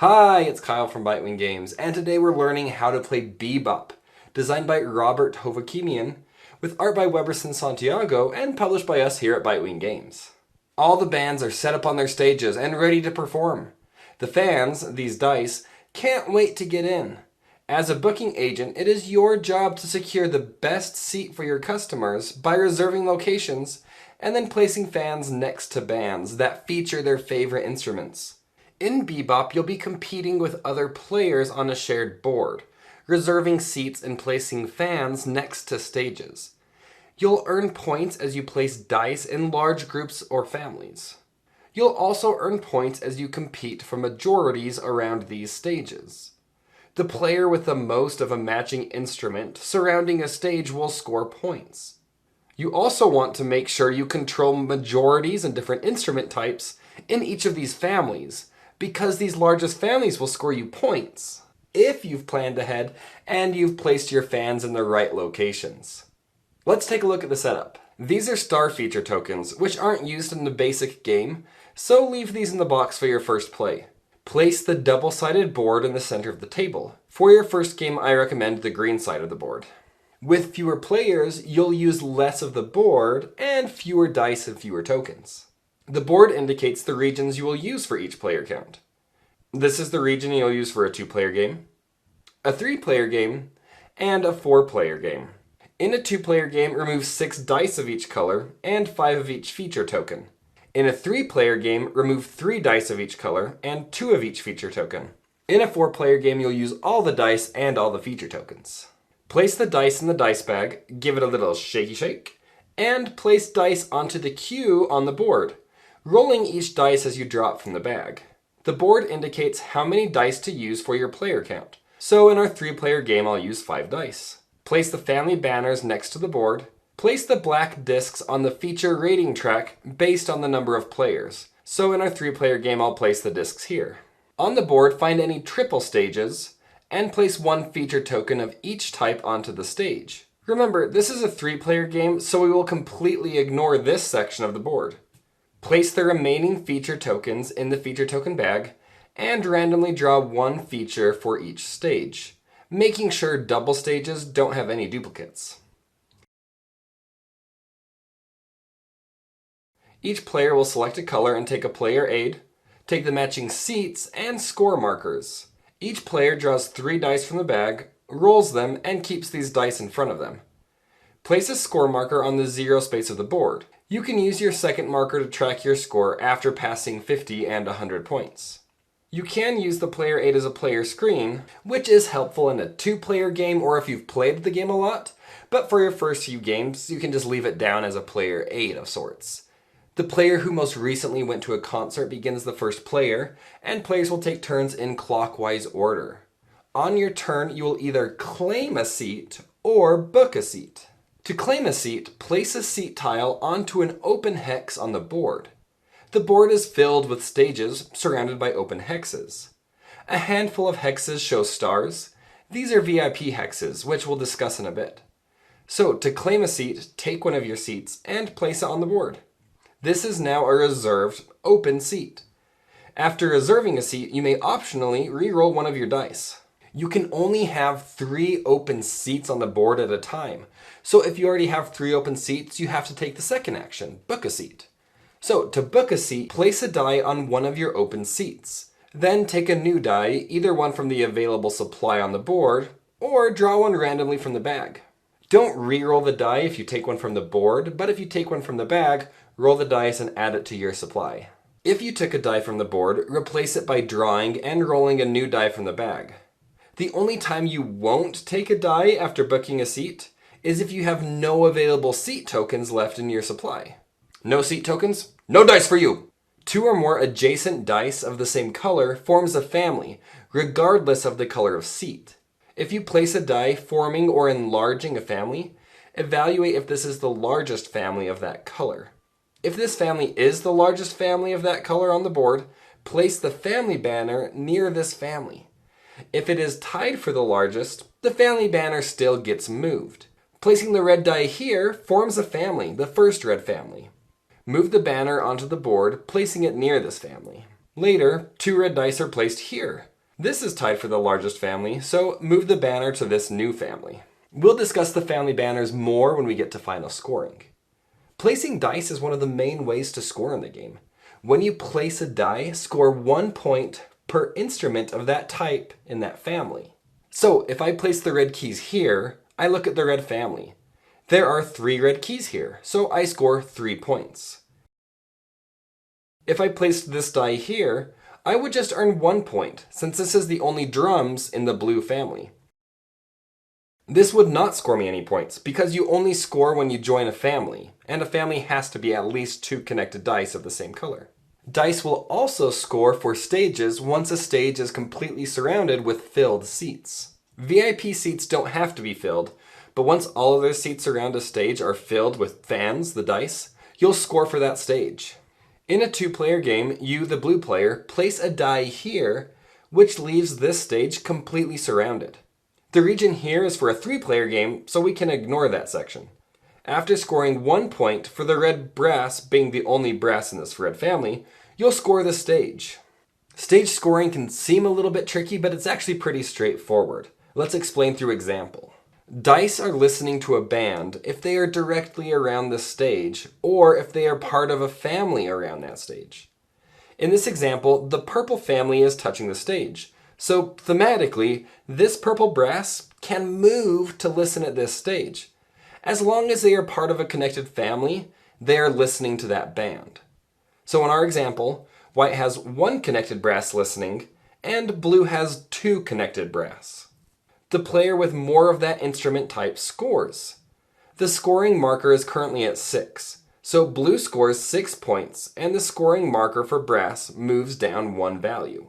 Hi, it's Kyle from Bitewing Games, and today we're learning how to play Bebop, designed by Robert Hovakimyan, with art by Weberson Santiago, and published by us here at Bitewing Games. All the bands are set up on their stages and ready to perform. The fans, these dice, can't wait to get in. As a booking agent, it is your job to secure the best seat for your customers by reserving locations and then placing fans next to bands that feature their favorite instruments. In Bebop, you'll be competing with other players on a shared board, reserving seats and placing fans next to stages. You'll earn points as you place dice in large groups or families. You'll also earn points as you compete for majorities around these stages. The player with the most of a matching instrument surrounding a stage will score points. You also want to make sure you control majorities and different instrument types in each of these families, because these largest families will score you points if you've planned ahead and you've placed your fans in the right locations. Let's take a look at the setup. These are star feature tokens, which aren't used in the basic game, so leave these in the box for your first play. Place the double-sided board in the center of the table. For your first game, I recommend the green side of the board. With fewer players, you'll use less of the board and fewer dice and fewer tokens. The board indicates the regions you will use for each player count. This is the region you'll use for a 2-player game, a 3-player game, and a 4-player game. In a 2-player game, remove 6 dice of each color and 5 of each feature token. In a 3-player game, remove 3 dice of each color and 2 of each feature token. In a 4-player game, you'll use all the dice and all the feature tokens. Place the dice in the dice bag, give it a little shaky shake, and place dice onto the queue on the board, rolling each dice as you drop from the bag. The board indicates how many dice to use for your player count. So in our 3-player game, I'll use 5 dice. Place the family banners next to the board. Place the black discs on the feature rating track based on the number of players. So in our 3-player game, I'll place the discs here. On the board, find any triple stages and place 1 feature token of each type onto the stage. Remember, this is a 3-player game, so we will completely ignore this section of the board. Place the remaining feature tokens in the feature token bag and randomly draw 1 feature for each stage, making sure double stages don't have any duplicates. Each player will select a color and take a player aid, take the matching seats and score markers. Each player draws 3 dice from the bag, rolls them, and keeps these dice in front of them. Place a score marker on the 0 space of the board. You can use your second marker to track your score after passing 50 and 100 points. You can use the player aid as a player screen, which is helpful in a 2-player game or if you've played the game a lot, but for your first few games, you can just leave it down as a player aid of sorts. The player who most recently went to a concert begins the first player, and players will take turns in clockwise order. On your turn, you will either claim a seat or book a seat. To claim a seat, place a seat tile onto an open hex on the board. The board is filled with stages surrounded by open hexes. A handful of hexes show stars. These are VIP hexes, which we'll discuss in a bit. So, to claim a seat, take one of your seats and place it on the board. This is now a reserved, open seat. After reserving a seat, you may optionally re-roll one of your dice. You can only have 3 open seats on the board at a time. So if you already have 3 open seats, you have to take the second action, book a seat. So to book a seat, place a die on one of your open seats. Then take a new die, either one from the available supply on the board, or draw one randomly from the bag. Don't re-roll the die if you take one from the board, but if you take one from the bag, roll the dice and add it to your supply. If you took a die from the board, replace it by drawing and rolling a new die from the bag. The only time you won't take a die after booking a seat is if you have no available seat tokens left in your supply. No seat tokens? No dice for you! 2 or more adjacent dice of the same color forms a family, regardless of the color of seat. If you place a die forming or enlarging a family, evaluate if this is the largest family of that color. If this family is the largest family of that color on the board, place the family banner near this family. If it is tied for the largest, the family banner still gets moved. Placing the red die here forms a family, the first red family. Move the banner onto the board, placing it near this family. Later, 2 red dice are placed here. This is tied for the largest family, so move the banner to this new family. We'll discuss the family banners more when we get to final scoring. Placing dice is one of the main ways to score in the game. When you place a die, score 1 point per instrument of that type in that family. So if I place the red keys here, I look at the red family. There are 3 red keys here, so I score 3 points. If I placed this die here, I would just earn 1 point, since this is the only drums in the blue family. This would not score me any points, because you only score when you join a family, and a family has to be at least 2 connected dice of the same color. Dice will also score for stages once a stage is completely surrounded with filled seats. VIP seats don't have to be filled, but once all of their seats around a stage are filled with fans, the dice, you'll score for that stage. In a 2-player game, you, the blue player, place a die here, which leaves this stage completely surrounded. The region here is for a 3-player game, so we can ignore that section. After scoring 1 point for the red brass being the only brass in this red family, you'll score the stage. Stage scoring can seem a little bit tricky, but it's actually pretty straightforward. Let's explain through example. Dice are listening to a band if they are directly around the stage, or if they are part of a family around that stage. In this example, the purple family is touching the stage. So thematically, this purple brass can move to listen at this stage. As long as they are part of a connected family, they are listening to that band. So in our example, white has 1 connected brass listening, and blue has 2 connected brass. The player with more of that instrument type scores. The scoring marker is currently at 6, so blue scores 6 points, and the scoring marker for brass moves down 1 value.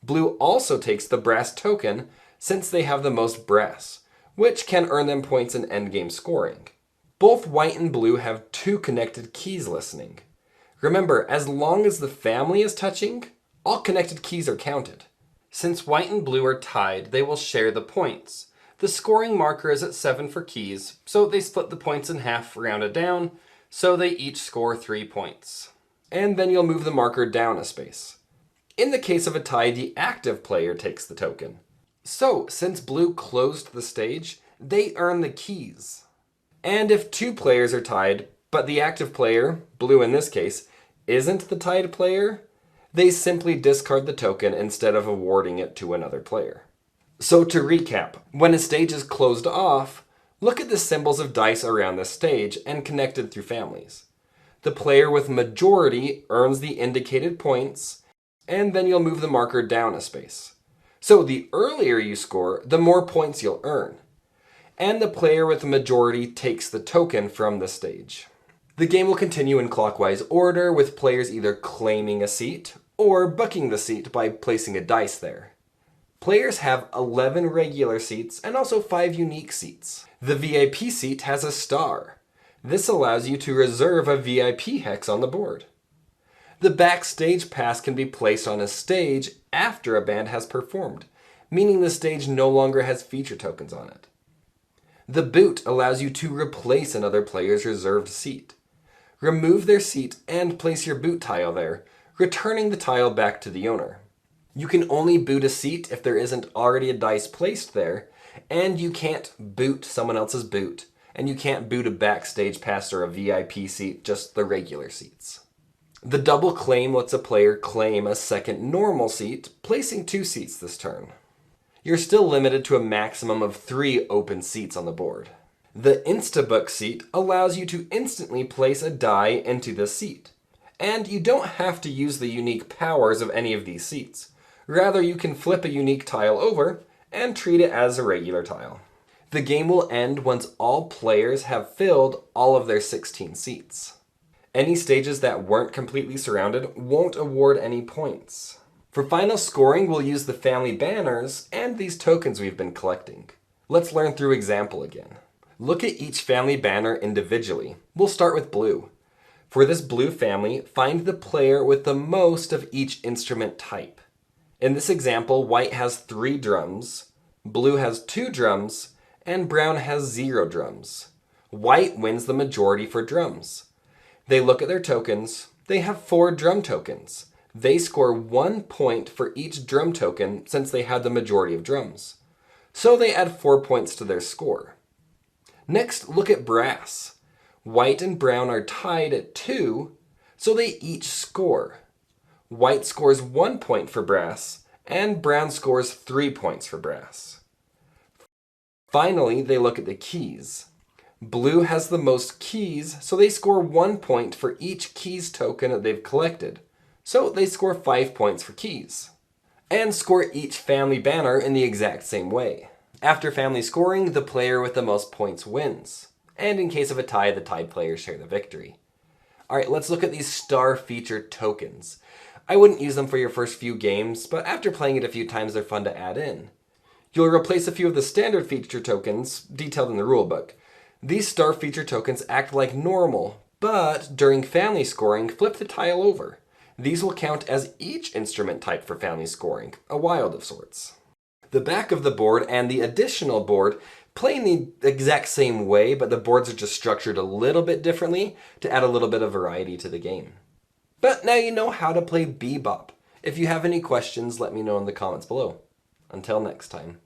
Blue also takes the brass token since they have the most brass, which can earn them points in endgame scoring. Both white and blue have 2 connected keys listening. Remember, as long as the family is touching, all connected keys are counted. Since white and blue are tied, they will share the points. The scoring marker is at 7 for keys, so they split the points in half rounded down, so they each score 3 points. And then you'll move the marker down a space. In the case of a tie, the active player takes the token. So, since blue closed the stage, they earn the keys. And if 2 players are tied, but the active player, blue in this case, isn't the tied player, they simply discard the token instead of awarding it to another player. So to recap, when a stage is closed off, look at the symbols of dice around the stage and connected through families. The player with majority earns the indicated points, and then you'll move the marker down a space. So the earlier you score, the more points you'll earn. And the player with the majority takes the token from the stage. The game will continue in clockwise order, with players either claiming a seat or booking the seat by placing a dice there. Players have 11 regular seats and also 5 unique seats. The VIP seat has a star. This allows you to reserve a VIP hex on the board. The backstage pass can be placed on a stage after a band has performed, meaning the stage no longer has feature tokens on it. The boot allows you to replace another player's reserved seat. Remove their seat and place your boot tile there, returning the tile back to the owner. You can only boot a seat if there isn't already a dice placed there, and you can't boot someone else's boot, and you can't boot a backstage pass or a VIP seat, just the regular seats. The double claim lets a player claim a second normal seat, placing 2 seats this turn. You're still limited to a maximum of 3 open seats on the board. The Instabook seat allows you to instantly place a die into the seat, and you don't have to use the unique powers of any of these seats. Rather, you can flip a unique tile over and treat it as a regular tile. The game will end once all players have filled all of their 16 seats. Any stages that weren't completely surrounded won't award any points. For final scoring, we'll use the family banners and these tokens we've been collecting. Let's learn through example again. Look at each family banner individually. We'll start with blue. For this blue family, find the player with the most of each instrument type. In this example, white has 3 drums, blue has 2 drums, and brown has 0 drums. White wins the majority for drums. They look at their tokens. They have 4 drum tokens. They score 1 point for each drum token since they had the majority of drums. So they add 4 points to their score. Next, look at brass. White and brown are tied at 2, so they each score. White scores 1 point for brass, and brown scores 3 points for brass. Finally, they look at the keys. Blue has the most keys, so they score 1 point for each keys token that they've collected. So they score 5 points for keys. And score each family banner in the exact same way. After family scoring, the player with the most points wins. And in case of a tie, the tied players share the victory. Alright, let's look at these star feature tokens. I wouldn't use them for your first few games, but after playing it a few times, they're fun to add in. You'll replace a few of the standard feature tokens, detailed in the rulebook. These star feature tokens act like normal, but during family scoring, flip the tile over. These will count as each instrument type for family scoring, a wild of sorts. The back of the board and the additional board play in the exact same way, but the boards are just structured a little bit differently to add a little bit of variety to the game. But now you know how to play Bebop. If you have any questions, let me know in the comments below. Until next time.